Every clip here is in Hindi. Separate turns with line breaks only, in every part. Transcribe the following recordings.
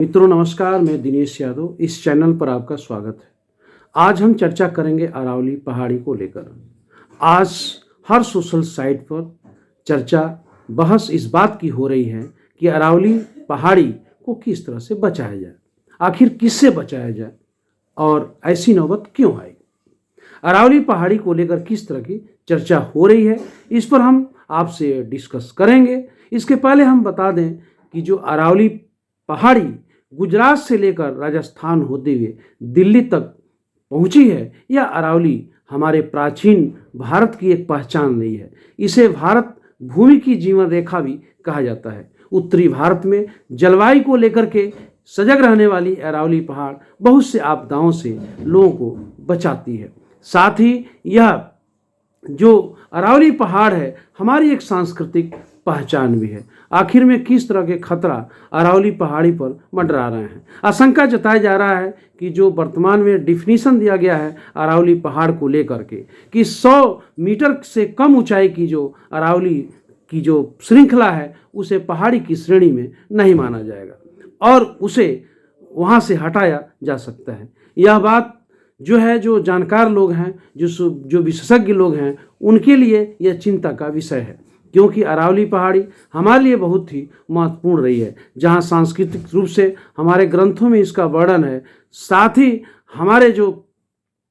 मित्रों नमस्कार, मैं दिनेश यादव। इस चैनल पर आपका स्वागत है। आज हम चर्चा करेंगे अरावली पहाड़ी को लेकर। आज हर सोशल साइट पर चर्चा बहस इस बात की हो रही है कि अरावली पहाड़ी को किस तरह से बचाया जाए, आखिर किससे बचाया जाए और ऐसी नौबत क्यों आई। अरावली पहाड़ी को लेकर किस तरह की चर्चा हो रही है, इस पर हम आपसे डिस्कस करेंगे। इसके पहले हम बता दें कि जो अरावली पहाड़ी गुजरात से लेकर राजस्थान होते हुए दिल्ली तक पहुंची है, यह अरावली हमारे प्राचीन भारत की एक पहचान रही है। इसे भारत भूमि की जीवन रेखा भी कहा जाता है। उत्तरी भारत में जलवायु को लेकर के सजग रहने वाली अरावली पहाड़ बहुत से आपदाओं से लोगों को बचाती है। साथ ही यह जो अरावली पहाड़ है हमारी एक सांस्कृतिक पहचान भी है। आखिर में किस तरह के खतरा अरावली पहाड़ी पर मंडरा रहे हैं। आशंका जताया जा रहा है कि जो वर्तमान में डिफिनीशन दिया गया है अरावली पहाड़ को लेकर के कि 100 मीटर से कम ऊंचाई की जो अरावली की जो श्रृंखला है उसे पहाड़ी की श्रेणी में नहीं माना जाएगा और उसे वहाँ से हटाया जा सकता है। यह बात जो है, जो जानकार लोग हैं, जो विशेषज्ञ लोग हैं, उनके लिए यह चिंता का विषय है, क्योंकि अरावली पहाड़ी हमारे लिए बहुत ही महत्वपूर्ण रही है। जहाँ सांस्कृतिक रूप से हमारे ग्रंथों में इसका वर्णन है, साथ ही हमारे जो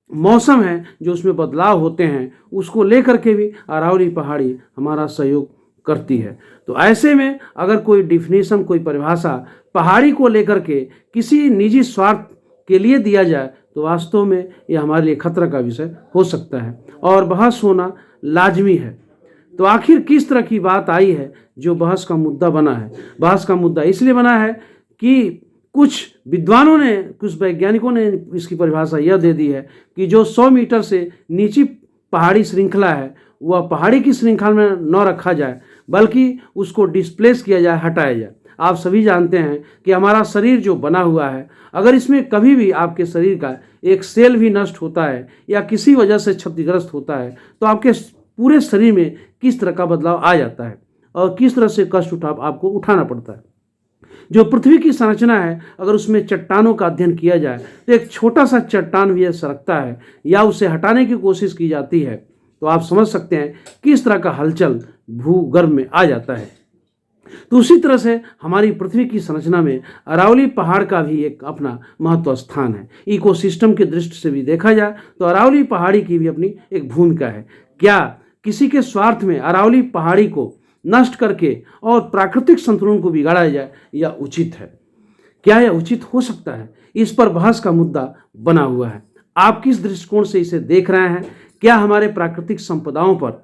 मौसम है जो उसमें बदलाव होते हैं उसको लेकर के भी अरावली पहाड़ी हमारा सहयोग करती है। तो ऐसे में अगर कोई डिफिनीशन, कोई परिभाषा पहाड़ी को लेकर के किसी निजी स्वार्थ के लिए दिया जाए तो वास्तव में यह हमारे लिए खतरा का विषय हो सकता है और बहस होना लाजमी है। तो आखिर किस तरह की बात आई है जो बहस का मुद्दा बना है। बहस का मुद्दा इसलिए बना है कि कुछ विद्वानों ने, कुछ वैज्ञानिकों ने इसकी परिभाषा यह दे दी है कि जो 100 मीटर से नीची पहाड़ी श्रृंखला है वह पहाड़ी की श्रृंखला में न रखा जाए बल्कि उसको डिस्प्लेस किया जाए, हटाया जाए। आप सभी जानते हैं कि हमारा शरीर जो बना हुआ है, अगर इसमें कभी भी आपके शरीर का एक सेल भी नष्ट होता है या किसी वजह से क्षतिग्रस्त होता है तो आपके पूरे शरीर में किस तरह का बदलाव आ जाता है और किस तरह से कष्ट आपको उठाना पड़ता है। जो पृथ्वी की संरचना है, अगर उसमें चट्टानों का अध्ययन किया जाए तो एक छोटा सा चट्टान भी सरकता है या उसे हटाने की कोशिश की जाती है तो आप समझ सकते हैं किस तरह का हलचल भूगर्भ में आ जाता है। तो उसी तरह से हमारी पृथ्वी की संरचना में अरावली पहाड़ का भी एक अपना महत्व स्थान है। इकोसिस्टम की दृष्टि से भी देखा जाए तो अरावली पहाड़ी की भी अपनी एक भूमिका है। क्या किसी के स्वार्थ में अरावली पहाड़ी को नष्ट करके और प्राकृतिक संतुलन को बिगाड़ा जाए, यह उचित है? क्या यह उचित हो सकता है? इस पर बहस का मुद्दा बना हुआ है। आप किस दृष्टिकोण से इसे देख रहे हैं? क्या हमारे प्राकृतिक संपदाओं पर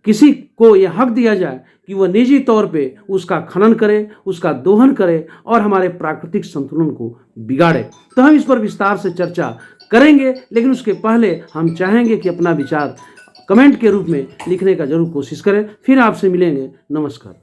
किसी को यह हक दिया जाए कि वह निजी तौर पे उसका खनन करे, उसका दोहन करे और हमारे प्राकृतिक संतुलन को बिगाड़े? तो हम इस पर विस्तार से चर्चा करेंगे, लेकिन उसके पहले हम चाहेंगे कि अपना विचार कमेंट के रूप में लिखने का जरूर कोशिश करें। फिर आपसे मिलेंगे। नमस्कार।